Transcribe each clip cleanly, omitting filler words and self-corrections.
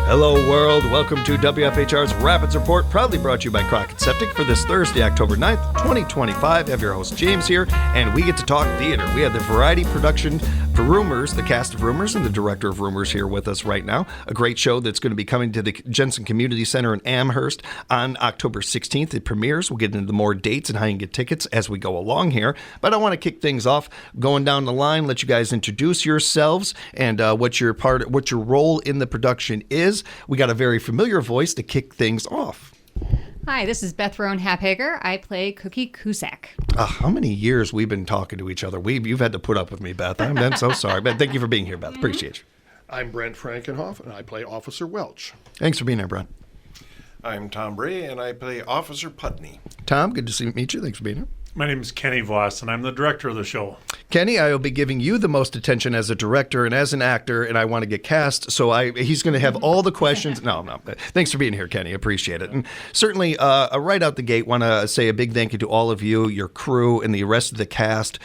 Hello, world. Welcome to WFHR's Rapids Report, proudly brought to you by Crockett Septic for this Thursday, October 9th, 2025. I have your host, James, here, and we get to talk theater. We have the variety production for Rumors, the cast of Rumors, and the director of Rumors here with us right now. A great show that's going to be coming to the Jensen Community Center in Amherst on October 16th. It premieres. We'll get into more dates and how you can get tickets as we go along here. But I want to kick things off going down the line, let you guys introduce yourselves and what your role in the production is. We got a very familiar voice to kick things off. Hi, this is Beth Roan Haphager. I play Cookie Cusack. How many years we've been talking to each other? You've had to put up with me, Beth. I'm so sorry. But thank you for being here, Beth. Appreciate you. I'm Brent Frankenhoff, and I play Officer Welch. Thanks for being here, Brent. I'm Tom Bray, and I play Officer Putney. Tom, good to meet you. Thanks for being here. My name is Kenny Voss, and I'm the director of the show. Kenny, I will be giving you the most attention as a director and as an actor, and I want to get cast, so he's going to have all the questions. No. Thanks for being here, Kenny. Appreciate it. And certainly, right out the gate, want to say a big thank you to all of you, your crew, and the rest of the cast,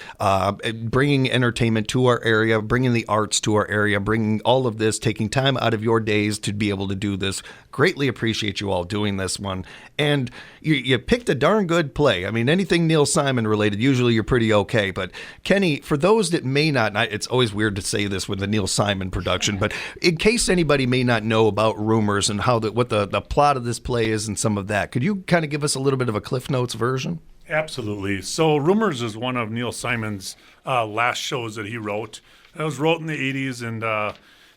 bringing entertainment to our area, bringing the arts to our area, bringing all of this, taking time out of your days to be able to do this. Greatly appreciate you all doing this one. And you picked a darn good play. I mean, anything Neil Simon related, usually you're pretty okay. But Kenny, for those that may not, it's always weird to say this with the Neil Simon production, but in case anybody may not know about Rumors and what the plot of this play is and some of that, could you kind of give us a little bit of a Cliff Notes version? Absolutely. So Rumors is one of Neil Simon's last shows that he wrote. It was wrote in the 80s,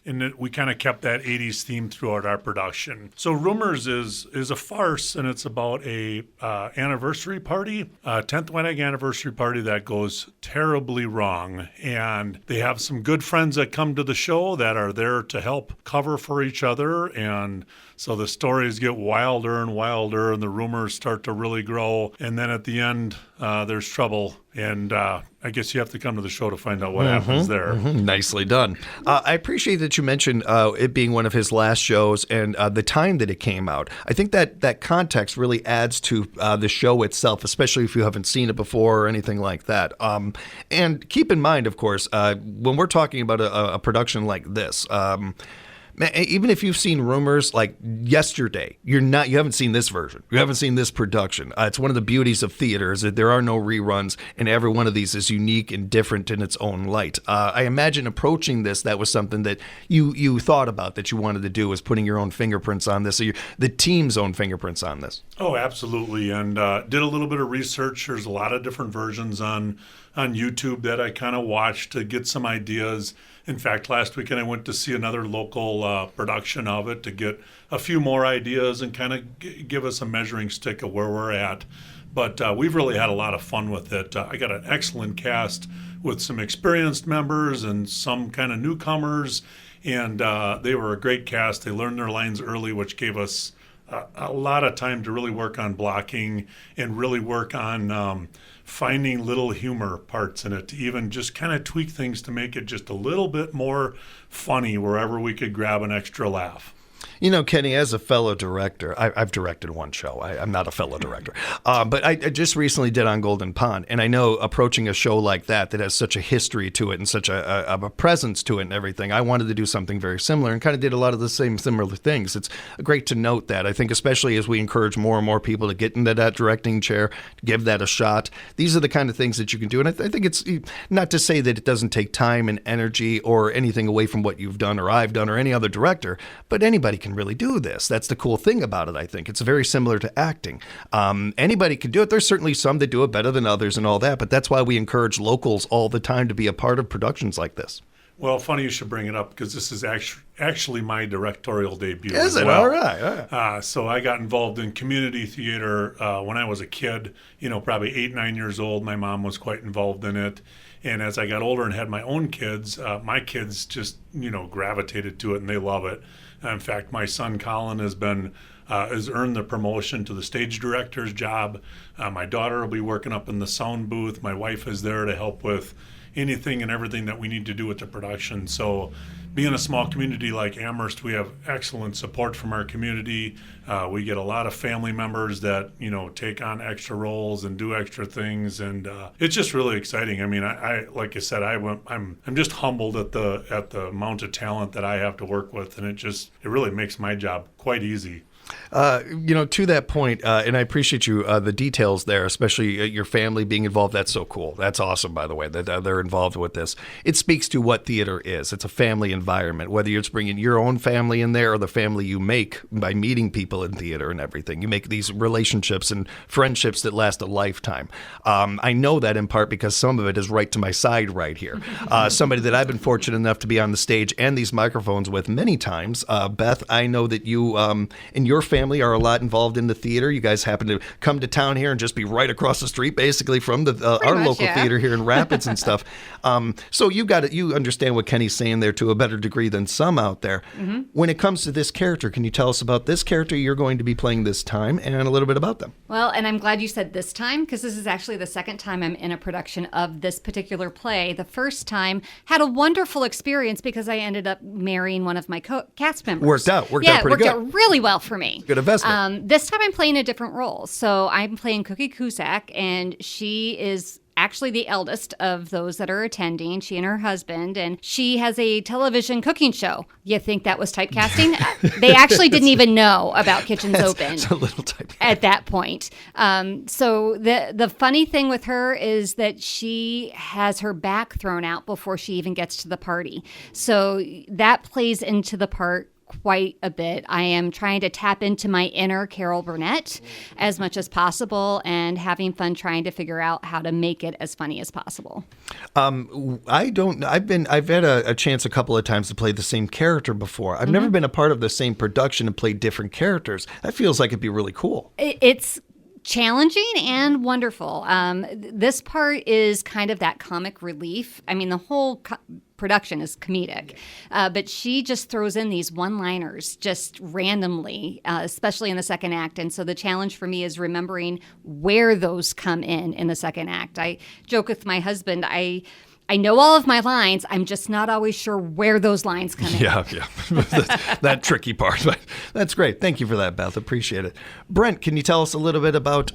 and we kind of kept that 80s theme throughout our production. So Rumors is a farce, and it's about a anniversary party, a 10th wedding anniversary party that goes terribly wrong. And they have some good friends that come to the show that are there to help cover for each other. And so the stories get wilder and wilder, and the rumors start to really grow. And then at the end, there's trouble. And I guess you have to come to the show to find out what happens there. Nicely done. I appreciate that you mentioned it being one of his last shows and the time that it came out. I think that context really adds to the show itself, especially if you haven't seen it before or anything like that. And keep in mind, of course, when we're talking about a production like this, man, even if you've seen Rumors like yesterday, you haven't seen this version. You haven't seen this production. It's one of the beauties of theater is that there are no reruns, and every one of these is unique and different in its own light. I imagine approaching this, that was something that you thought about, that you wanted to do, was putting your own fingerprints on this, or the team's own fingerprints on this. Oh, absolutely. And did a little bit of research. There's a lot of different versions on YouTube that I kind of watched to get some ideas. In fact, last weekend I went to see another local production of it to get a few more ideas and kind of give us a measuring stick of where we're at. But we've really had a lot of fun with it. I got an excellent cast with some experienced members and some kind of newcomers, and they were a great cast. They learned their lines early, which gave us a lot of time to really work on blocking and really work on finding little humor parts in it, to even just kind of tweak things to make it just a little bit more funny wherever we could grab an extra laugh. You know, Kenny, as a fellow director, I've directed one show. I'm not a fellow director. But I just recently did On Golden Pond, and I know approaching a show like that has such a history to it and such a presence to it and everything, I wanted to do something very similar and kind of did a lot of the similar things. It's great to note that. I think especially as we encourage more and more people to get into that directing chair, give that a shot, these are the kind of things that you can do. And I think it's not to say that it doesn't take time and energy or anything away from what you've done or I've done or any other director, but anybody can really do this. That's the cool thing about it, I think. It's very similar to acting. Anybody can do it. There's certainly some that do it better than others and all that, but that's why we encourage locals all the time to be a part of productions like this. Well, funny you should bring it up, because this is actually my directorial debut. Is it? Well. All right. So I got involved in community theater when I was a kid, probably 8, 9 years old. My mom was quite involved in it. And as I got older and had my own kids, my kids just, gravitated to it, and they love it. In fact, my son Colin has earned the promotion to the stage director's job. My daughter will be working up in the sound booth. My wife is there to help with, anything and everything that we need to do with the production. So being a small community like Amherst, we have excellent support from our community. We get a lot of family members that, take on extra roles and do extra things, and it's just really exciting. I mean, I like I said, I'm just humbled at the amount of talent that I have to work with, and it really makes my job quite easy. To that point, and I appreciate you, the details there, especially your family being involved. That's so cool. That's awesome, by the way, that they're involved with this. It speaks to what theater is. It's a family environment, whether you're bringing your own family in there or the family you make by meeting people in theater and everything. You make these relationships and friendships that last a lifetime. I know that in part because some of it is right to my side right here. Somebody that I've been fortunate enough to be on the stage and these microphones with many times. Beth, I know that you and your family are a lot involved in the theater. You guys happen to come to town here and just be right across the street, basically, from our local theater here in Rapids and stuff. So you understand what Kenny's saying there to a better degree than some out there. Mm-hmm. When it comes to this character, can you tell us about this character you're going to be playing this time and a little bit about them? Well, and I'm glad you said this time, because this is actually the second time I'm in a production of this particular play. The first time had a wonderful experience because I ended up marrying one of my cast members. Worked out pretty good. Worked out really well for me. Good investment. This time I'm playing a different role. So I'm playing Cookie Cusack, and she is actually the eldest of those that are attending, she and her husband, and she has a television cooking show. You think that was typecasting? They actually didn't even know about Kitchens Open. It's a little typecasting at that point. So the funny thing with her is that she has her back thrown out before she even gets to the party. So that plays into the part quite a bit. I am trying to tap into my inner Carol Burnett as much as possible and having fun trying to figure out how to make it as funny as possible. I've had a chance a couple of times to play the same character before. I've never been a part of the same production and played different characters. That feels like it'd be really cool. It's challenging and wonderful. This part is kind of that comic relief. I mean, the whole production is comedic, but she just throws in these one-liners just randomly, especially in the second act. And so the challenge for me is remembering where those come in the second act. I joke with my husband, I know all of my lines. I'm just not always sure where those lines come in. Yeah. that tricky part. But that's great. Thank you for that, Beth. Appreciate it. Brent, can you tell us a little bit about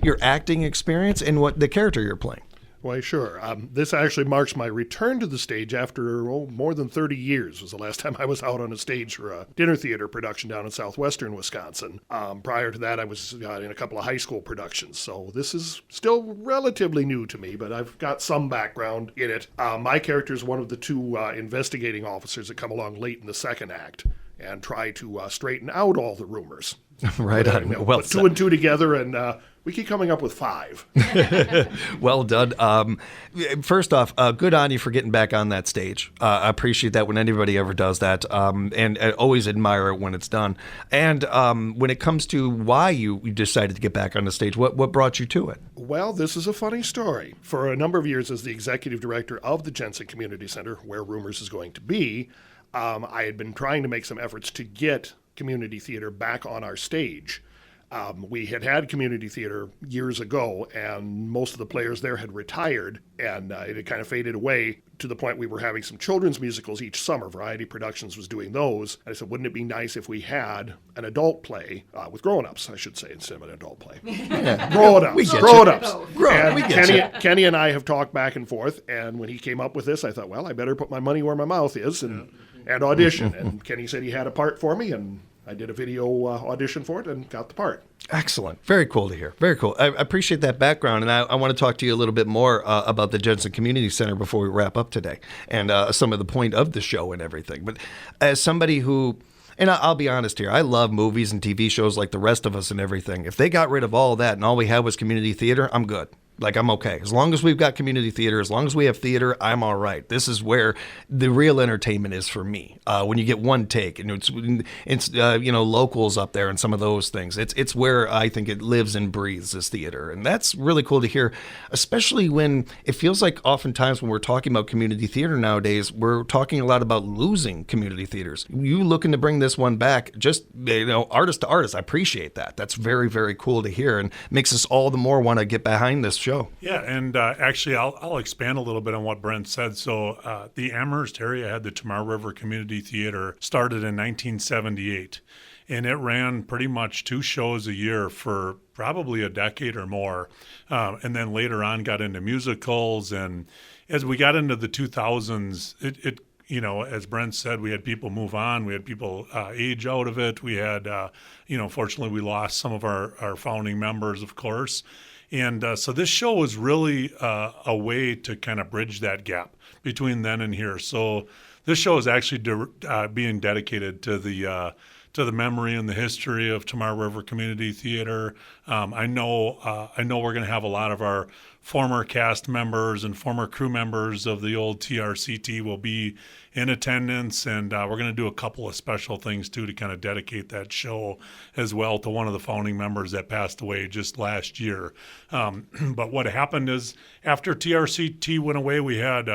your acting experience and what the character you're playing? Why, sure. This actually marks my return to the stage after more than 30 years. Was the last time I was out on a stage for a dinner theater production down in southwestern Wisconsin. Prior to that, I was in a couple of high school productions. So this is still relatively new to me, but I've got some background in it. My character is one of the two investigating officers that come along late in the second act and try to straighten out all the rumors. Right on. Well put 2 and 2 together, and we keep coming up with 5. Well done. First off, good on you for getting back on that stage. I appreciate that when anybody ever does that, and I always admire it when it's done. And when it comes to why you decided to get back on the stage, what brought you to it? Well, this is a funny story. For a number of years as the executive director of the Jensen Community Center, where Rumors is going to be, I had been trying to make some efforts to get community theater back on our stage. We had community theater years ago, and most of the players there had retired, and it had kind of faded away to the point we were having some children's musicals each summer. Variety Productions was doing those. And I said, wouldn't it be nice if we had an adult play with grown-ups, I should say, instead of an adult play. Grown-ups. And Kenny and I have talked back and forth, and when he came up with this, I thought, well, I better put my money where my mouth is and audition. And Kenny said he had a part for me, and I did a video audition for it and got the part. Excellent. Very cool to hear. Very cool. I appreciate that background, and I want to talk to you a little bit more about the Jensen Community Center before we wrap up today and some of the point of the show and everything. But as somebody who, and I'll be honest here, I love movies and TV shows like the rest of us and everything. If they got rid of all that and all we had was community theater, I'm good. Like, I'm okay. As long as we've got community theater, as long as we have theater, I'm all right. This is where the real entertainment is for me. When you get one take, and it's locals up there and some of those things. It's where I think it lives and breathes, this theater. And that's really cool to hear, especially when it feels like oftentimes when we're talking about community theater nowadays, we're talking a lot about losing community theaters. You looking to bring this one back, just, artist to artist, I appreciate that. That's very, very cool to hear and makes us all the more want to get behind this show. Yeah, and actually, I'll expand a little bit on what Brent said. So, the Amherst area had the Tamar River Community Theater started in 1978, and it ran pretty much 2 shows a year for probably a decade or more, and then later on got into musicals. And as we got into the 2000s, it as Brent said, we had people move on. We had people age out of it. We had, fortunately, we lost some of our founding members, of course. And so this show was really a way to kind of bridge that gap between then and here. So this show is actually being dedicated to the memory and the history of Tamar River Community Theater. I know we're going to have a lot of our former cast members and former crew members of the old TRCT will be in attendance, and we're going to do a couple of special things too to kind of dedicate that show as well to one of the founding members that passed away just last year. But what happened is after TRCT went away, we had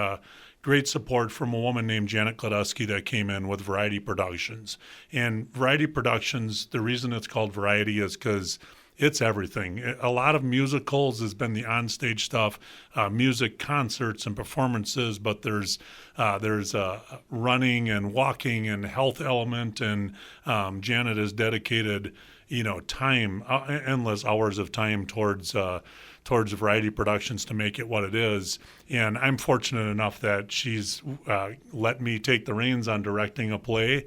great support from a woman named Janet Kladusky that came in with Variety Productions. And Variety Productions, the reason it's called Variety is because it's everything. A lot of musicals has been the onstage stuff, music concerts and performances, but there's running and walking and health element, and Janet has dedicated, time, endless hours of time towards Variety Productions to make it what it is. And I'm fortunate enough that she's let me take the reins on directing a play,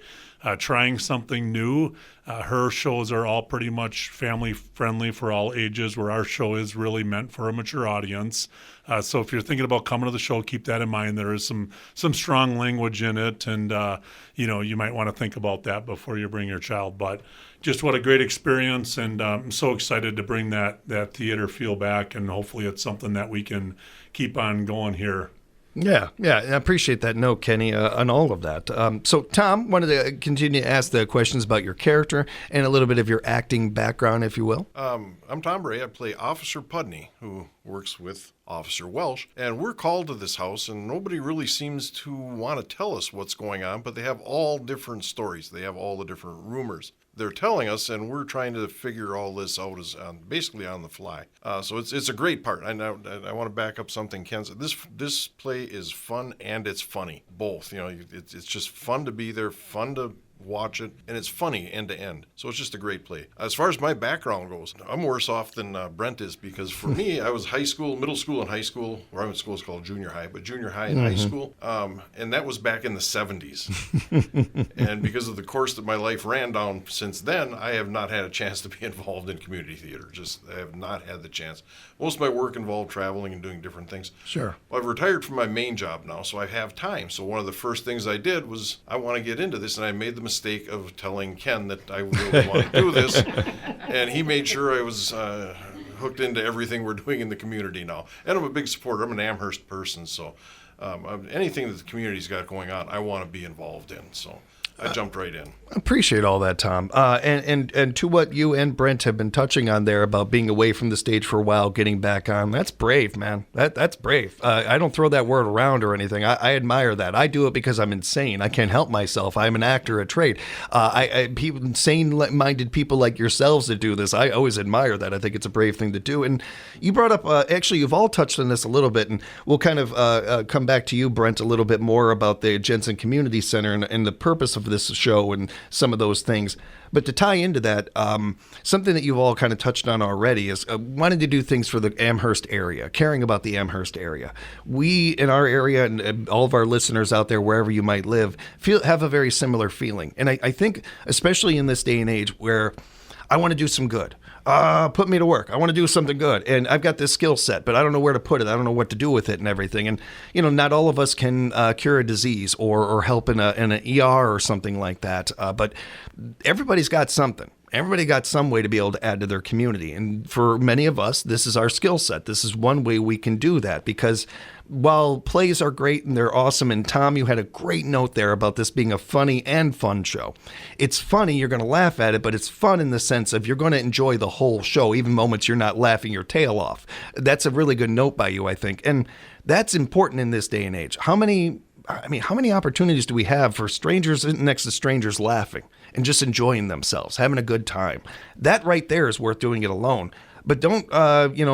trying something new. Her shows are all pretty much family friendly for all ages, where our show is really meant for a mature audience. So if you're thinking about coming to the show, keep that in mind. There is some strong language in it, and you might want to think about that before you bring your child. But just what a great experience, and I'm so excited to bring that theater feel back, and hopefully it's something that we can keep on going here. Yeah, I appreciate that note, Kenny, on all of that. So, Tom, wanted to continue to ask the questions about your character and a little bit of your acting background, if you will. I'm Tom Bray. I play Officer Pudney, who works with Officer Welsh. And we're called to this house, and nobody really seems to want to tell us what's going on, but they have all different stories. They have all the different rumors they're telling us, and we're trying to figure all this out basically on the fly. So it's a great part. I want to back up something Ken said. This play is fun and it's funny, both. It's just fun to be there, fun to watch it, and it's funny end to end. So it's just a great play. As far as my background goes, I'm worse off than Brent is, because for me, I was middle school and high school, where I went to school is called junior high, but junior high and high school, and that was back in the 70s. And because of the course that my life ran down since then, I have not had a chance to be involved in community theater. I have not had the chance. Most of my work involved traveling and doing different things. Sure. Well, I've retired from my main job now, so I have time. So one of the first things I did was I want to get into this, and I made the mistake of telling Ken that I really want to do this, and he made sure I was hooked into everything we're doing in the community now. And I'm a big supporter. I'm an Amherst person, so anything that the community's got going on, I want to be involved in. So I jumped right in. Appreciate all that, Tom. And to what you and Brent have been touching on there about being away from the stage for a while, getting back on, that's brave, man. That's brave. I don't throw that word around or anything. I admire that. I do it because I'm insane. I can't help myself. I'm an actor at trade. Insane-minded people like yourselves that do this, I always admire that. I think it's a brave thing to do. And you brought up, actually, you've all touched on this a little bit, and we'll kind of come back to you, Brent, a little bit more about the Jensen Community Center and the purpose of this show and some of those things. But to tie into that, something that you've all kind of touched on already is wanting to do things for the Amherst area, caring about the Amherst area. We in our area, and all of our listeners out there, wherever you might live, have a very similar feeling. And I think, especially in this day and age where I want to do some good. Put me to work. I want to do something good. And I've got this skill set, but I don't know where to put it. I don't know what to do with it and everything. And, not all of us can cure a disease or help in an ER or something like that. But everybody's got something. Everybody got some way to be able to add to their community. And for many of us, this is our skill set. This is one way we can do that, because while plays are great and they're awesome, and Tom, you had a great note there about this being a funny and fun show. It's funny, you're going to laugh at it, but it's fun in the sense of you're going to enjoy the whole show, even moments you're not laughing your tail off. That's a really good note by you, I think. And that's important in this day and age. How many opportunities do we have for strangers sitting next to strangers laughing and just enjoying themselves, having a good time? That right there is worth doing it alone. but don't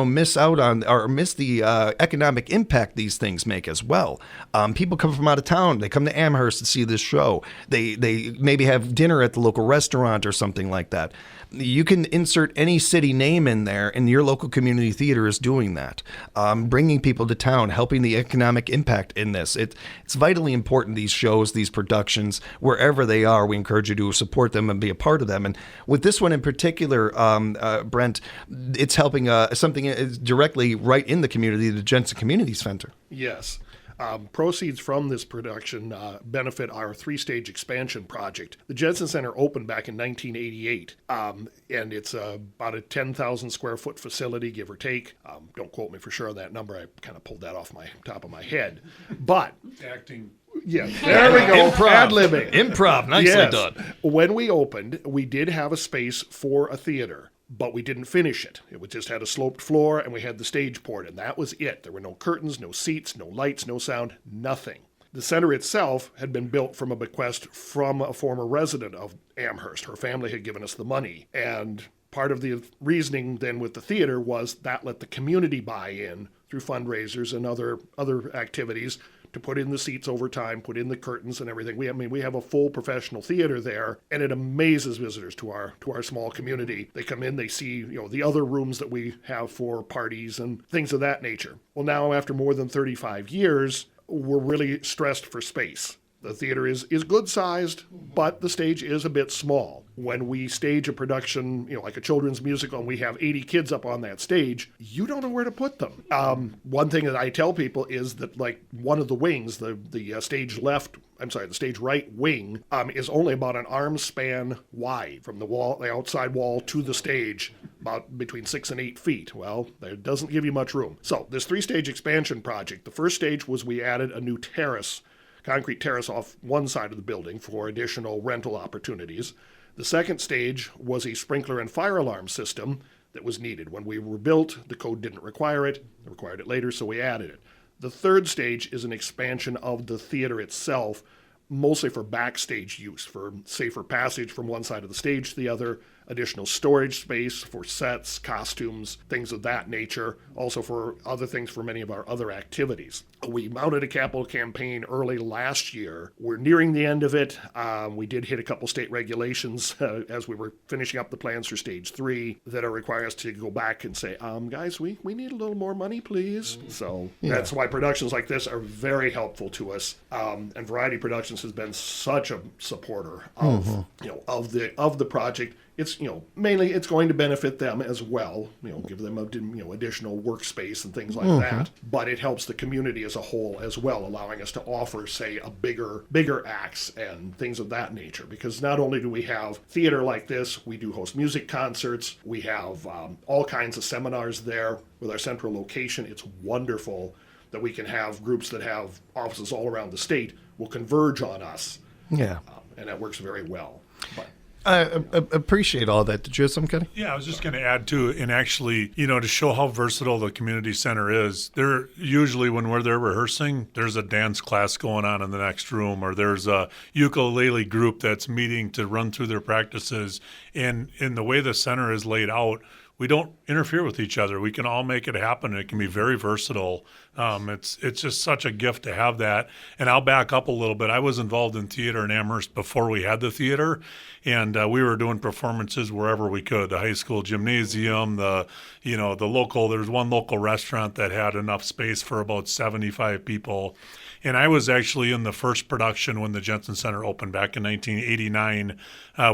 miss out on or miss the economic impact these things make as well. People come from out of town. They come to Amherst to see this show. They maybe have dinner at the local restaurant or something like that. You can insert any city name in there, and your local community theater is doing that, bringing people to town, helping the economic impact in this. It's vitally important, these shows, these productions, wherever they are. We encourage you to support them and be a part of them. And with this one in particular, Brent, it's helping something directly right in the community, the Jensen Community Center. Yes. Proceeds from this production benefit our three-stage expansion project. The Jensen Center opened back in 1988, and it's about a 10,000 square foot facility, give or take. Don't quote me for sure on that number. I kind of pulled that off my top of my head. But Acting. yeah, there we go. Ad-libbing. Improv, nicely Yes. done. When we opened, we did have a space for a theater, but we didn't finish it. It just had a sloped floor, and we had the stage poured, and that was it. There were no curtains, no seats, no lights, no sound, nothing. The center itself had been built from a bequest from a former resident of Amherst. Her family had given us the money, and part of the reasoning then with the theater was that let the community buy in through fundraisers and other activities to put in the seats over time, put in the curtains and everything. We have a full professional theater there, and it amazes visitors to our small community. They come in, they see the other rooms that we have for parties and things of that nature. Well, now after more than 35 years, we're really stressed for space. The theater is good sized, but the stage is a bit small. When we stage a production, like a children's musical, and we have 80 kids up on that stage, you don't know where to put them. One thing that I tell people is that, like, one of the wings, the stage right wing, is only about an arm span wide from the outside wall to the stage, about between 6 and 8 feet. Well, that doesn't give you much room. So this three-stage expansion project, the first stage was we added a new concrete terrace off one side of the building for additional rental opportunities. The second stage was a sprinkler and fire alarm system that was needed. When we were built, the code didn't require it. It required it later, so we added it. The third stage is an expansion of the theater itself, mostly for backstage use, for safer passage from one side of the stage to the other, additional storage space for sets, costumes, things of that nature, also for other things for many of our other activities. We mounted a capital campaign early last year. We're nearing the end of it. We did hit a couple state regulations as we were finishing up the plans for stage 3 that are require us to go back and say, guys, we need a little more money, please. So that's why productions like this are very helpful to us. And Variety Productions has been such a supporter of of the project. It's mainly it's going to benefit them as well, give them additional workspace and things like that. But it helps the community as a whole as well, allowing us to offer, say, a bigger acts and things of that nature. Because not only do we have theater like this, we do host music concerts. We have all kinds of seminars there with our central location. It's wonderful that we can have groups that have offices all around the state will converge on us. Yeah. And that works very well. But I appreciate all that. Did you have something, Kenny? Yeah, I was just going to add to, and actually, to show how versatile the community center is, there usually when we're there rehearsing, there's a dance class going on in the next room, or there's a ukulele group that's meeting to run through their practices. And in the way the center is laid out, we don't interfere with each other. We can all make it happen. It can be very versatile. It's just such a gift to have that. And I'll back up a little bit. I was involved in theater in Amherst before we had the theater, and we were doing performances wherever we could. The high school gymnasium, the local. There's one local restaurant that had enough space for about 75 people. And I was actually in the first production when the Jensen Center opened back in 1989.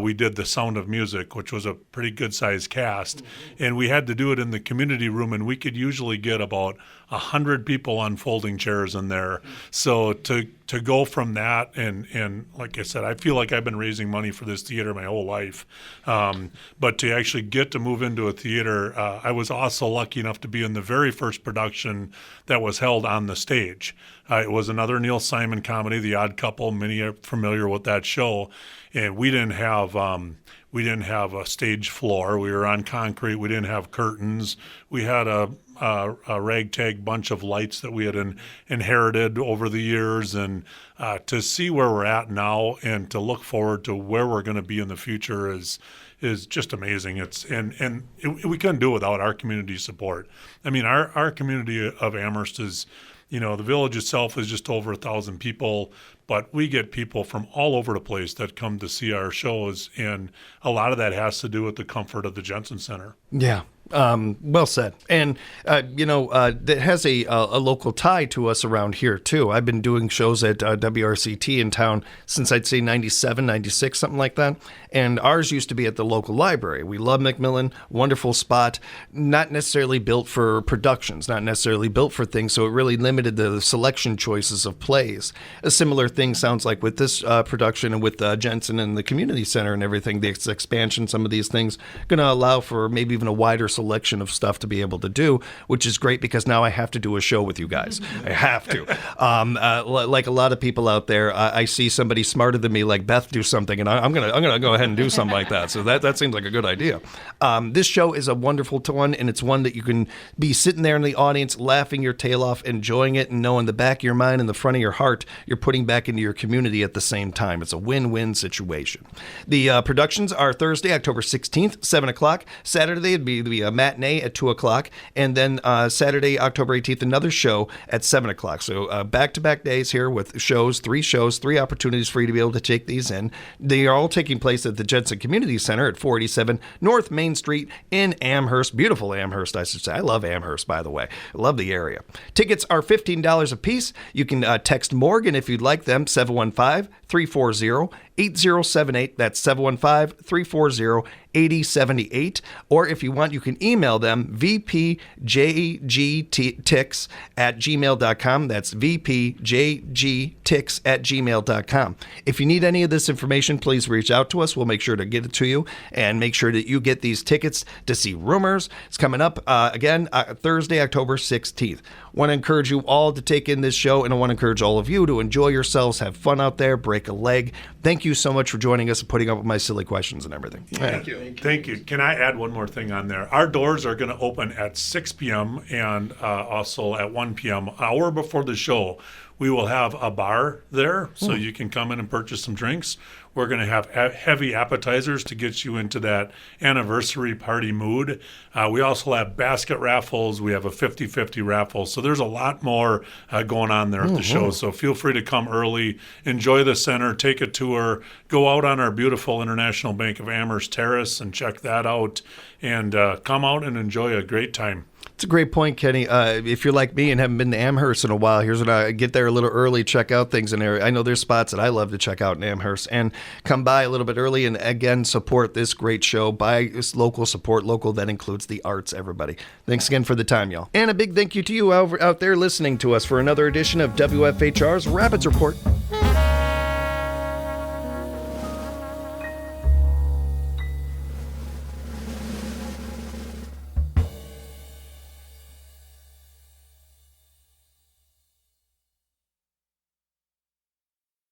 We did The Sound of Music, which was a pretty good-sized cast. And we had to do it in the community room, and we could usually get about 100 people on folding chairs in there. So to go from that, and like I said, I feel like I've been raising money for this theater my whole life. But to actually get to move into a theater, I was also lucky enough to be in the very first production that was held on the stage. It was another Neil Simon comedy, The Odd Couple. Many are familiar with that show. And we didn't have a stage floor. We were on concrete. We didn't have curtains. We had a ragtag bunch of lights that we had inherited over the years. And to see where we're at now and to look forward to where we're going to be in the future is is just amazing. We couldn't do it without our community support. I mean, our community of Amherst is, the village itself is just over 1,000 people, but we get people from all over the place that come to see our shows, and a lot of that has to do with the comfort of the Jensen Center. Yeah. Well said. And, that has a local tie to us around here, too. I've been doing shows at WRCT in town since I'd say 97, 96, something like that. And ours used to be at the local library. We love McMillan, wonderful spot, not necessarily built for productions, not necessarily built for things. So it really limited the selection choices of plays. A similar thing sounds like with this production and with Jensen and the community center and everything, the expansion, some of these things going to allow for maybe even a wider selection of stuff to be able to do, which is great because now I have to do a show with you guys. I have to. Like a lot of people out there, I see somebody smarter than me, like Beth, do something, and I'm gonna go ahead and do something like that. So that seems like a good idea. This show is a wonderful one, and it's one that you can be sitting there in the audience, laughing your tail off, enjoying it, and know in the back of your mind and the front of your heart, you're putting back into your community at the same time. It's a win-win situation. The productions are Thursday, October 16th, 7 o'clock. Saturday, it'd be a matinee at 2 o'clock, and then Saturday, October 18th, another show at 7 o'clock. So back-to-back days here with shows, three opportunities for you to be able to take these in. They are all taking place at the Jensen Community Center at 487 North Main Street in Amherst. Beautiful Amherst, I should say. I love Amherst, by the way. I love the area. Tickets are $15 a piece. You can text Morgan if you'd like them, 715-340-8078. That's 715-340-8078. Or if you want, you can email them, vpjgtix@gmail.com. That's vpjgtix@gmail.com. If you need any of this information, please reach out to us. We'll make sure to get it to you and make sure that you get these tickets to see Rumors. It's coming up again Thursday, October 16th. Want to encourage you all to take in this show, and I want to encourage all of you to enjoy yourselves, have fun out there, break a leg. Thank you so much for joining us and putting up with my silly questions and everything. Thank you. Can I add one more thing on there? Our doors are going to open at 6 p.m. and also at 1 p.m. Hour before the show. We will have a bar there, so you can come in and purchase some drinks. We're going to have heavy appetizers to get you into that anniversary party mood. We also have basket raffles. We have a 50-50 raffle. So there's a lot more going on there at the show. So feel free to come early, enjoy the center, take a tour, go out on our beautiful International Bank of Amherst Terrace and check that out, and come out and enjoy a great time. It's a great point, Kenny. If you're like me and haven't been to Amherst in a while, here's what I get there a little early, check out things in there. I know there's spots that I love to check out in Amherst, and come by a little bit early and again support this great show. Buy this local, support local. That includes the arts, everybody. Thanks again for the time, y'all. And a big thank you to you out there listening to us for another edition of WFHR's Rapids Report.